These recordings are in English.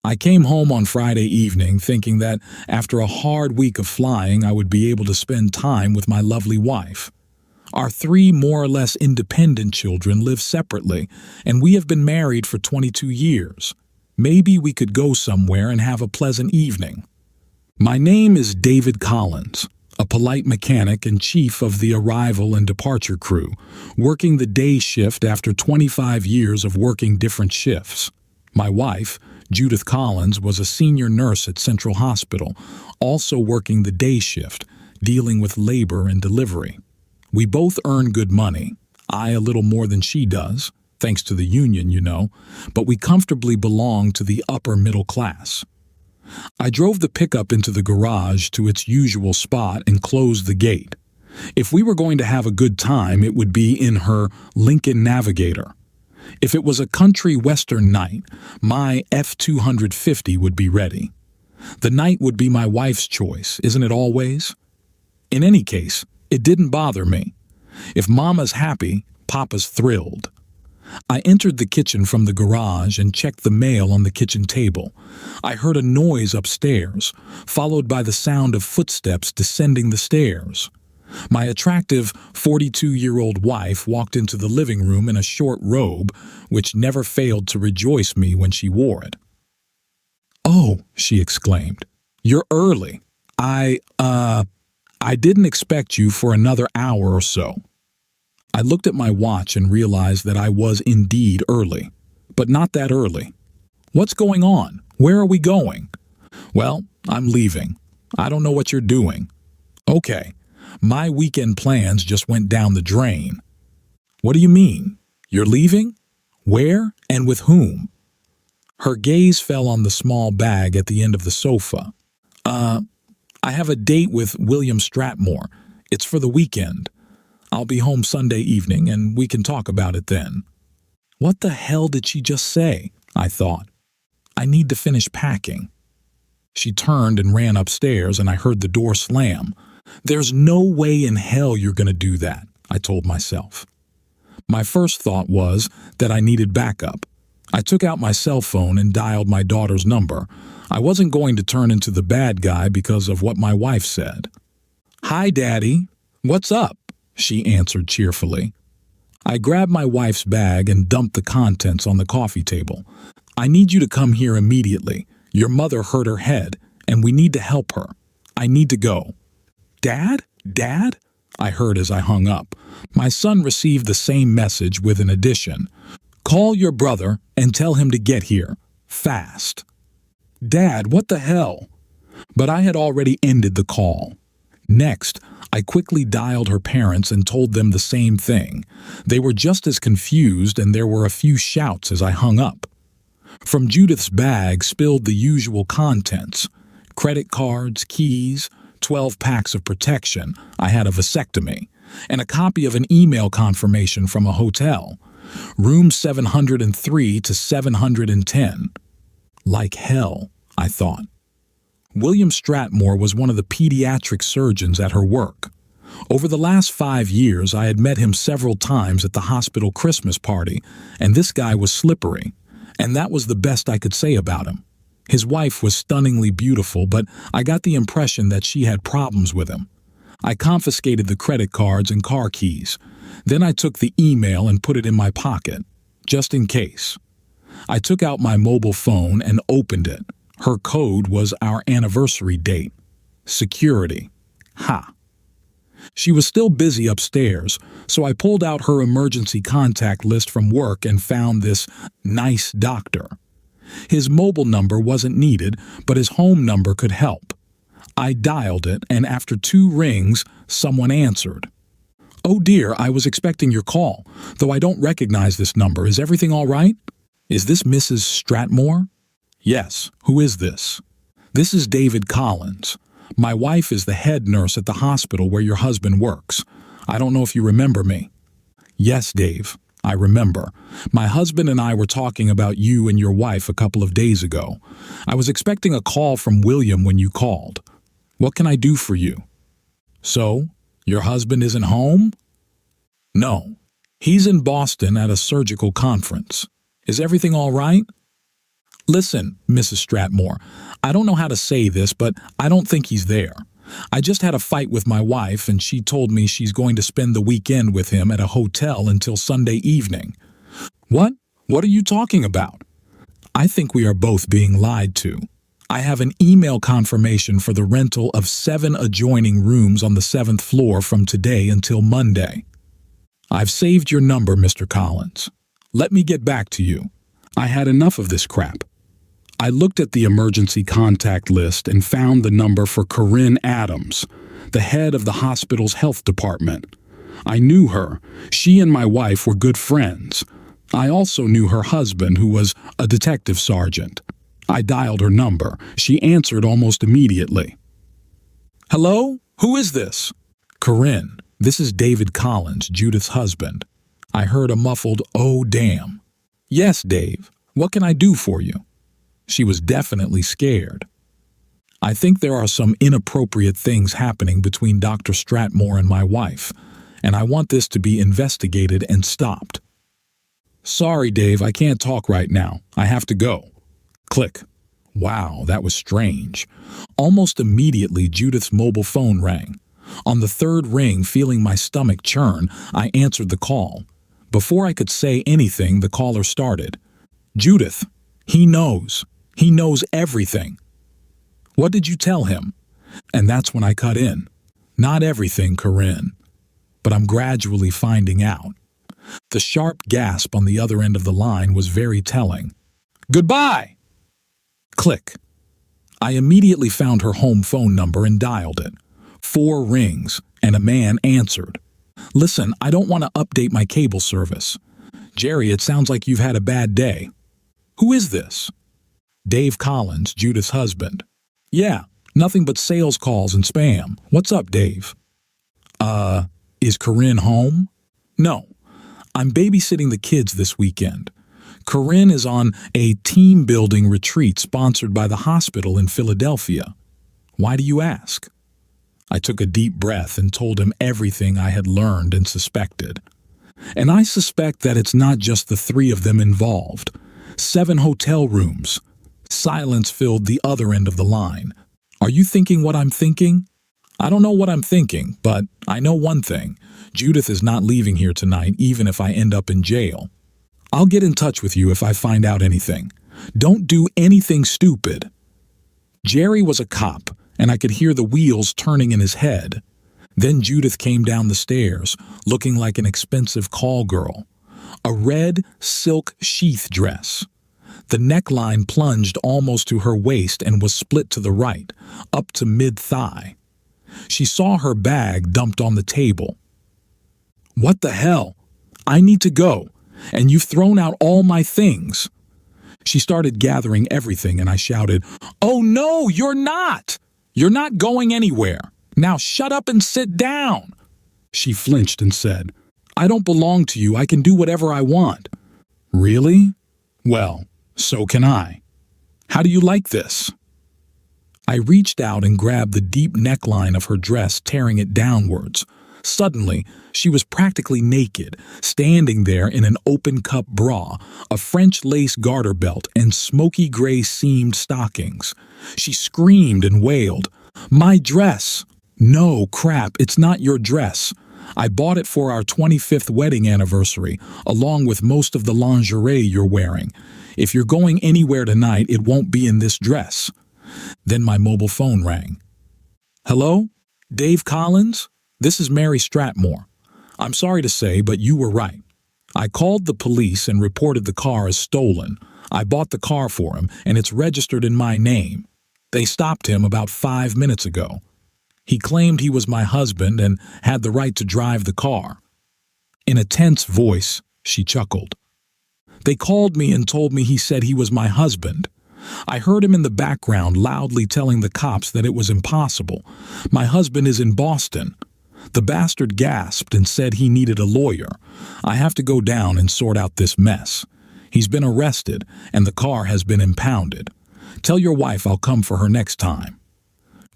I came home on Friday evening thinking that after a hard week of flying, I would be able to spend time with my lovely wife. Our three more or less independent children live separately, and we have been married for 22 years. Maybe we could go somewhere and have a pleasant evening. My name is David Collins, a polite mechanic and chief of the arrival and departure crew, working the day shift after 25 years of working different shifts. My wife, Judith Collins, was a senior nurse at Central Hospital, also working the day shift, dealing with labor and delivery. We both earn good money, I a little more than she does, thanks to the union, but we comfortably belong to the upper middle class. I drove the pickup into the garage to its usual spot and closed the gate. If we were going to have a good time, it would be in her Lincoln Navigator. If it was a country western night, my F-250 would be ready. The night would be my wife's choice, isn't it always? In any case, it didn't bother me. If Mama's happy, Papa's thrilled. I entered the kitchen from the garage and checked the mail on the kitchen table. I heard a noise upstairs, followed by the sound of footsteps descending the stairs. My attractive 42-year-old wife walked into the living room in a short robe, which never failed to rejoice me when she wore it. "Oh," she exclaimed, "you're early. I didn't expect you for another hour or so." I looked at my watch and realized that I was indeed early, but not that early. "What's going on? Where are we going?" "Well, I'm leaving. I don't know what you're doing." "Okay, my weekend plans just went down the drain." "What do you mean? You're leaving? Where and with whom?" Her gaze fell on the small bag at the end of the sofa. I have a date with William Stratmore. It's for the weekend. I'll be home Sunday evening, and we can talk about it then." What the hell did she just say? I thought. I need to finish packing. She turned and ran upstairs, and I heard the door slam. There's no way in hell you're going to do that, I told myself. My first thought was that I needed backup. I took out my cell phone and dialed my daughter's number. I wasn't going to turn into the bad guy because of what my wife said. "Hi, Daddy. What's up?" she answered cheerfully. I grabbed my wife's bag and dumped the contents on the coffee table. "I need you to come here immediately. Your mother hurt her head, and we need to help her. I need to go." "Dad? Dad?" I heard as I hung up. My son received the same message with an addition. "Call your brother and tell him to get here. Fast." "Dad, what the hell?" But I had already ended the call. Next, I quickly dialed her parents and told them the same thing. They were just as confused, and there were a few shouts as I hung up. From Judith's bag spilled the usual contents: credit cards, keys, 12 packs of protection — I had a vasectomy — and a copy of an email confirmation from a hotel. Room 703 to 710. Like hell, I thought. William Stratmore was one of the pediatric surgeons at her work. Over the last 5 years, I had met him several times at the hospital Christmas party, and this guy was slippery, and that was the best I could say about him. His wife was stunningly beautiful, but I got the impression that she had problems with him. I confiscated the credit cards and car keys. Then I took the email and put it in my pocket, just in case. I took out my mobile phone and opened it. Her code was our anniversary date. Security. Ha. She was still busy upstairs, so I pulled out her emergency contact list from work and found this nice doctor. His mobile number wasn't needed, but his home number could help. I dialed it, and after 2 rings, someone answered. "Oh dear, I was expecting your call, though I don't recognize this number. Is everything all right? Is this Mrs. Stratmore?" "Yes. Who is this?" "This is David Collins. My wife is the head nurse at the hospital where your husband works. I don't know if you remember me." "Yes, Dave, I remember. My husband and I were talking about you and your wife a couple of days ago. I was expecting a call from William when you called. What can I do for you?" "So, your husband isn't home?" "No. He's in Boston at a surgical conference. Is everything all right?" Listen, Mrs. Stratmore, I don't know how to say this, but I don't think he's there. I just had a fight with my wife, and she told me she's going to spend the weekend with him at a hotel until Sunday evening. What? What are you talking about? I think we are both being lied to. I have an email confirmation for the rental of 7 adjoining rooms on the 7th floor from today until Monday. I've saved your number, Mr. Collins. Let me get back to you. I had enough of this crap. I looked at the emergency contact list and found the number for Corinne Adams, the head of the hospital's health department. I knew her. She and my wife were good friends. I also knew her husband, who was a detective sergeant. I dialed her number. She answered almost immediately. Hello? Who is this? Corinne, this is David Collins, Judith's husband. I heard a muffled, "Oh, damn." Yes, Dave. What can I do for you? She was definitely scared. I think there are some inappropriate things happening between Dr. Stratmore and my wife, and I want this to be investigated and stopped. Sorry, Dave, I can't talk right now. I have to go. Click. Wow, that was strange. Almost immediately, Judith's mobile phone rang. On the 3rd ring, feeling my stomach churn, I answered the call. Before I could say anything, the caller started. Judith, he knows. He knows everything. What did you tell him? And that's when I cut in. Not everything, Corinne, but I'm gradually finding out. The sharp gasp on the other end of the line was very telling. Goodbye! Click. I immediately found her home phone number and dialed it. 4 rings, and a man answered. Listen, I don't want to update my cable service. Jerry, it sounds like you've had a bad day. Who is this? Dave Collins, Judith's husband. Yeah, nothing but sales calls and spam. What's up, Dave? Is Corinne home? No. I'm babysitting the kids this weekend. Corinne is on a team-building retreat sponsored by the hospital in Philadelphia. Why do you ask? I took a deep breath and told him everything I had learned and suspected. And I suspect that it's not just the 3 of them involved. 7 hotel rooms. Silence filled the other end of the line. Are you thinking what I'm thinking? I don't know what I'm thinking, but I know one thing. Judith is not leaving here tonight, even if I end up in jail. I'll get in touch with you if I find out anything. Don't do anything stupid. Jerry was a cop, and I could hear the wheels turning in his head. Then Judith came down the stairs, looking like an expensive call girl. A red silk sheath dress. The neckline plunged almost to her waist and was split to the right, up to mid-thigh. She saw her bag dumped on the table. What the hell? I need to go, and you've thrown out all my things. She started gathering everything, and I shouted, Oh no, you're not! You're not going anywhere. Now shut up and sit down. She flinched and said, I don't belong to you. I can do whatever I want. Really? Well, so can I. How do you like this? I reached out and grabbed the deep neckline of her dress, tearing it downwards. Suddenly, she was practically naked, standing there in an open-cup bra, a French lace garter belt, and smoky gray seamed stockings. She screamed and wailed, My dress! No, crap, it's not your dress. I bought it for our 25th wedding anniversary, along with most of the lingerie you're wearing. If you're going anywhere tonight, it won't be in this dress. Then my mobile phone rang. Hello? Dave Collins? This is Mary Stratmore. I'm sorry to say, but you were right. I called the police and reported the car as stolen. I bought the car for him, and it's registered in my name. They stopped him about 5 minutes ago. He claimed he was my husband and had the right to drive the car. In a tense voice, she chuckled. They called me and told me he said he was my husband. I heard him in the background loudly telling the cops that it was impossible. My husband is in Boston. The bastard gasped and said he needed a lawyer. I have to go down and sort out this mess. He's been arrested, and the car has been impounded. Tell your wife I'll come for her next time.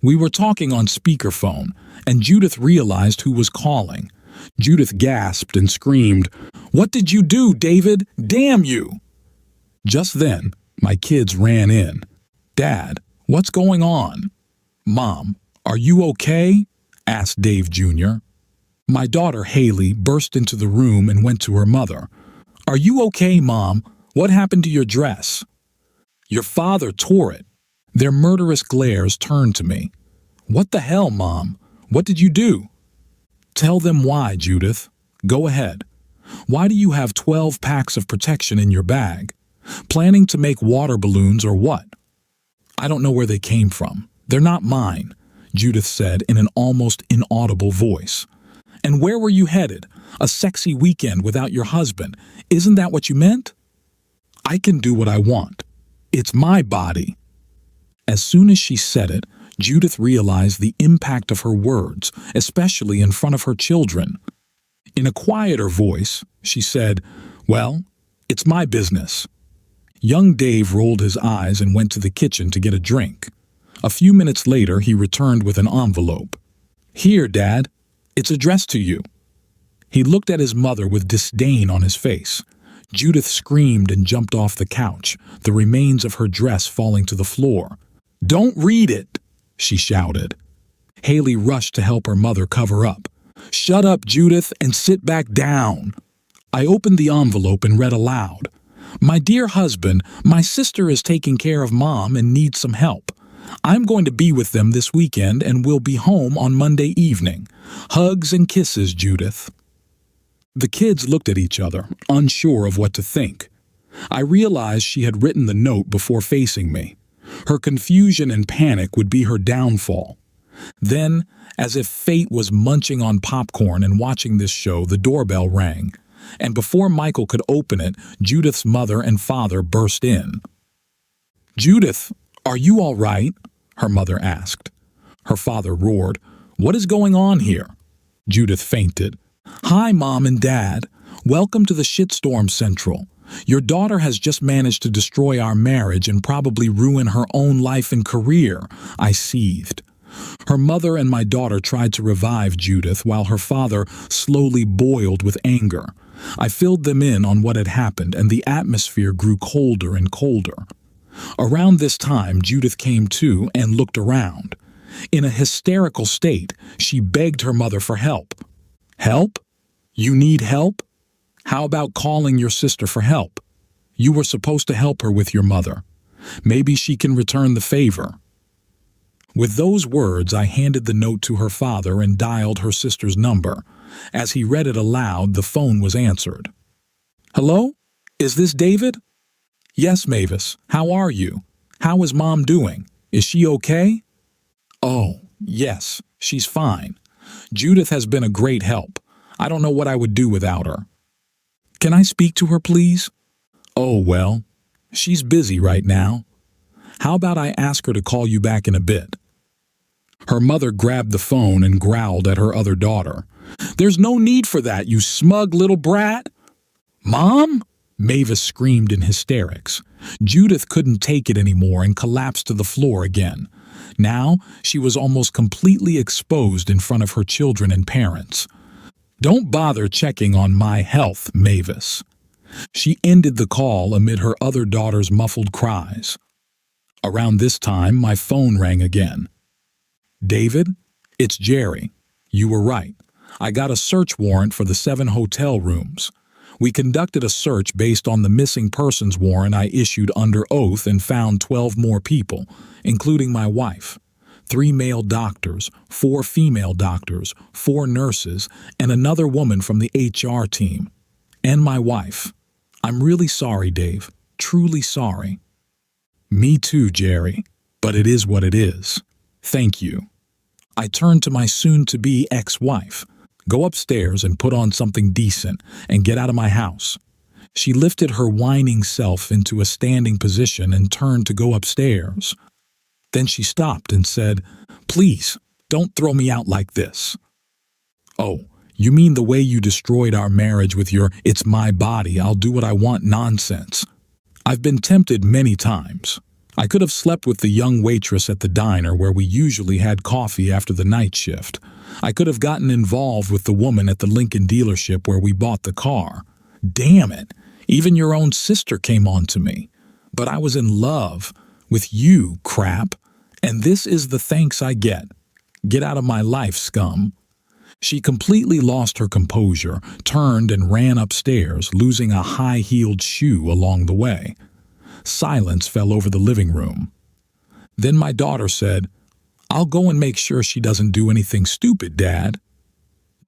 We were talking on speakerphone, and Judith realized who was calling. Judith gasped and screamed, What did you do, David? Damn you! Just then, My kids ran in. "Dad, what's going on?" "Mom, are you okay?" asked Dave Jr. My daughter Haley burst into the room and went to her mother. "Are you okay, Mom? What happened to your dress?" "Your father tore it." Their murderous glares turned to me. "What the hell, Mom? What did you do?" "Tell them why, Judith. Go ahead. Why do you have 12 packs of protection in your bag? Planning to make water balloons or what?" "I don't know where they came from. They're not mine," Judith said in an almost inaudible voice. "And where were you headed? A sexy weekend without your husband. Isn't that what you meant?" "I can do what I want. It's my body." As soon as she said it, Judith realized the impact of her words, especially in front of her children. In a quieter voice, she said, "Well, it's my business." Young Dave rolled his eyes and went to the kitchen to get a drink. A few minutes later, he returned with an envelope. "Here, Dad. It's addressed to you." He looked at his mother with disdain on his face. Judith screamed and jumped off the couch, the remains of her dress falling to the floor. "Don't read it," she shouted. Haley rushed to help her mother cover up. "Shut up, Judith, and sit back down." I opened the envelope and read aloud. "My dear husband, my sister is taking care of Mom and needs some help. I'm going to be with them this weekend and will be home on Monday evening. Hugs and kisses, Judith." The kids looked at each other, unsure of what to think. I realized she had written the note before facing me. Her confusion and panic would be her downfall. Then, as if fate was munching on popcorn and watching this show, the doorbell rang, and before Michael could open it, Judith's mother and father burst in. "Judith, are you all right?" her mother asked. Her father roared, "What is going on here?" Judith fainted. "Hi, Mom and Dad. Welcome to the shitstorm central. Your daughter has just managed to destroy our marriage and probably ruin her own life and career," I seethed. Her mother and my daughter tried to revive Judith while her father slowly boiled with anger. I filled them in on what had happened, and the atmosphere grew colder and colder. Around this time, Judith came to and looked around. In a hysterical state, she begged her mother for help. "Help? You need help? How about calling your sister for help? You were supposed to help her with your mother. Maybe she can return the favor." With those words, I handed the note to her father and dialed her sister's number. As he read it aloud, the phone was answered. "Hello? Is this David?" "Yes, Mavis. How are you? How is Mom doing? Is she okay?" "Oh, yes, she's fine. Judith has been a great help. I don't know what I would do without her." "Can I speak to her, please?" "Oh, well, she's busy right now. How about I ask her to call you back in a bit?" Her mother grabbed the phone and growled at her other daughter. "There's no need for that, you smug little brat." "Mom?" Mavis screamed in hysterics. Judith couldn't take it anymore and collapsed to the floor again. Now she was almost completely exposed in front of her children and parents. "Don't bother checking on my health, Mavis." She ended the call amid her other daughter's muffled cries. Around this time, my phone rang again. "David, it's Jerry. You were right. I got a search warrant for the 7 hotel rooms. We conducted a search based on the missing persons warrant I issued under oath and found 12 more people, including my wife. 3 male doctors, 4 female doctors, 4 nurses, and another woman from the HR team. And my wife. I'm really sorry, Dave. Truly sorry." "Me too, Jerry. But it is what it is. Thank you." I turned to my soon-to-be ex-wife. "Go upstairs and put on something decent and get out of my house." She lifted her whining self into a standing position and turned to go upstairs. Then she stopped and said, "Please, don't throw me out like this." "Oh, you mean the way you destroyed our marriage with your 'it's my body, I'll do what I want' nonsense? I've been tempted many times. I could have slept with the young waitress at the diner where we usually had coffee after the night shift. I could have gotten involved with the woman at the Lincoln dealership where we bought the car. Damn it, even your own sister came on to me. But I was in love with you, crap, and this is the thanks I get. Get out of my life, scum. She completely lost her composure, turned and ran upstairs, losing a high-heeled shoe along the way. Silence fell over the living room. Then my daughter said, "I'll go and make sure she doesn't do anything stupid, Dad."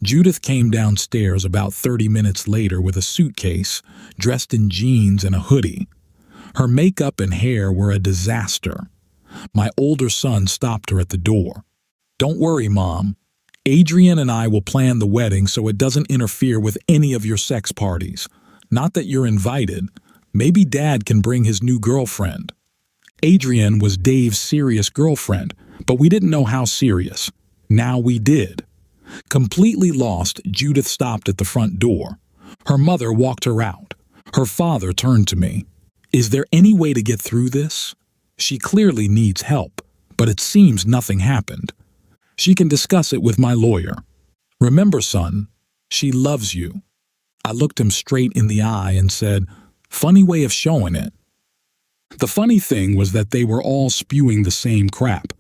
Judith came downstairs about 30 minutes later with a suitcase, dressed in jeans and a hoodie. Her makeup and hair were a disaster. My older son stopped her at the door. "Don't worry, Mom. Adrian and I will plan the wedding so it doesn't interfere with any of your sex parties. Not that you're invited. Maybe Dad can bring his new girlfriend." Adrian was Dave's serious girlfriend, but we didn't know how serious. Now we did. Completely lost, Judith stopped at the front door. Her mother walked her out. Her father turned to me. "Is there any way to get through this? She clearly needs help, but it seems nothing happened. She can discuss it with my lawyer. Remember, son, she loves you." I looked him straight in the eye and said, "Funny way of showing it." The funny thing was that they were all spewing the same crap.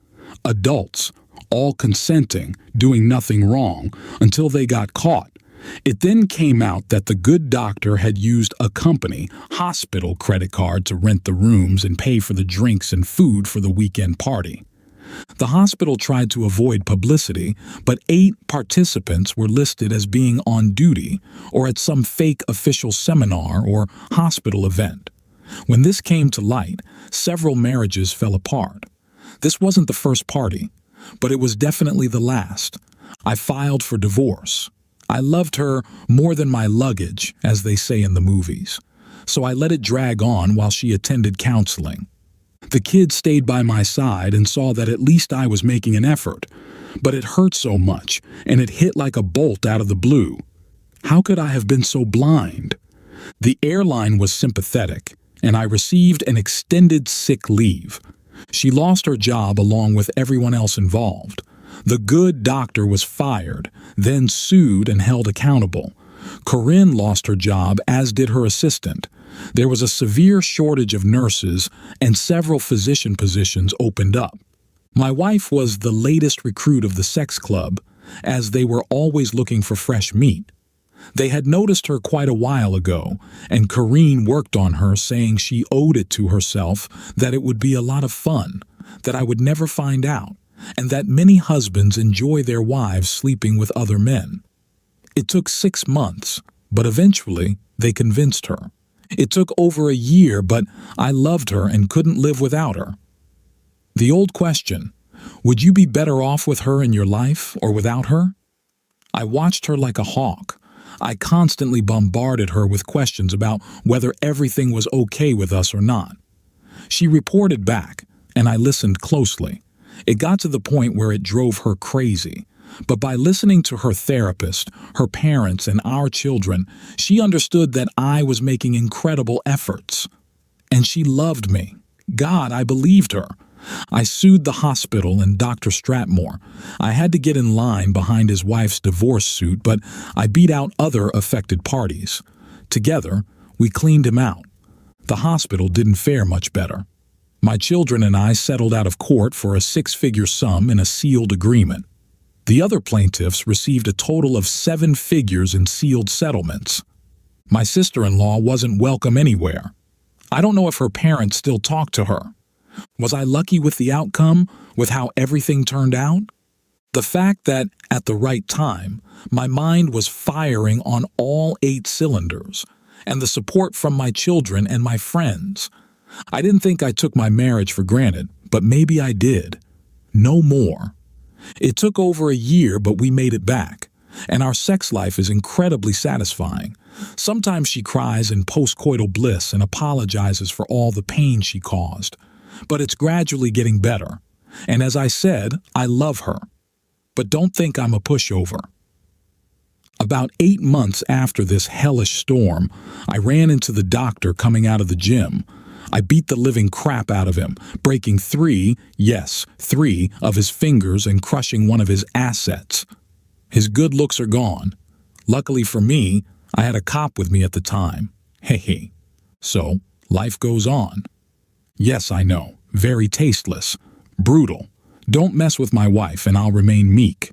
Adults, all consenting, doing nothing wrong, until they got caught. It then came out that the good doctor had used a company, hospital credit card to rent the rooms and pay for the drinks and food for the weekend party. The hospital tried to avoid publicity, but 8 participants were listed as being on duty or at some fake official seminar or hospital event. When this came to light, several marriages fell apart. This wasn't the first party, but it was definitely the last. I filed for divorce. I loved her more than my luggage, as they say in the movies. So I let it drag on while she attended counseling. The kids stayed by my side and saw that at least I was making an effort. But it hurt so much, and it hit like a bolt out of the blue. How could I have been so blind? The airline was sympathetic, and I received an extended sick leave. She lost her job along with everyone else involved. The good doctor was fired, then sued and held accountable. Corinne lost her job, as did her assistant. There was a severe shortage of nurses, and several physician positions opened up. My wife was the latest recruit of the sex club, as they were always looking for fresh meat. They had noticed her quite a while ago, and Corinne worked on her, saying she owed it to herself that it would be a lot of fun, that I would never find out, and that many husbands enjoy their wives sleeping with other men. It took 6 months, but eventually they convinced her. It took over a year, but I loved her and couldn't live without her. The old question, would you be better off with her in your life or without her? I watched her like a hawk. I constantly bombarded her with questions about whether everything was okay with us or not. She reported back, and I listened closely. It got to the point where it drove her crazy. But by listening to her therapist, her parents, and our children, she understood that I was making incredible efforts. And she loved me. God, I believed her. I sued the hospital and Dr. Stratmore. I had to get in line behind his wife's divorce suit, but I beat out other affected parties. Together, we cleaned him out. The hospital didn't fare much better. My children and I settled out of court for a 6-figure sum in a sealed agreement. The other plaintiffs received a total of 7 figures in sealed settlements. My sister-in-law wasn't welcome anywhere. I don't know if her parents still talk to her. Was I lucky with the outcome, with how everything turned out? The fact that, at the right time, my mind was firing on all 8 cylinders, and the support from my children and my friends. I didn't think I took my marriage for granted, but maybe I did. No more. It took over a year, but we made it back, and our sex life is incredibly satisfying. Sometimes she cries in postcoital bliss and apologizes for all the pain she caused. But it's gradually getting better. And as I said, I love her. But don't think I'm a pushover. About 8 months after this hellish storm, I ran into the doctor coming out of the gym. I beat the living crap out of him, breaking 3 of his fingers and crushing one of his assets. His good looks are gone. Luckily for me, I had a cop with me at the time. Hey. So, life goes on. Yes, I know. Very tasteless. Brutal. Don't mess with my wife and I'll remain meek.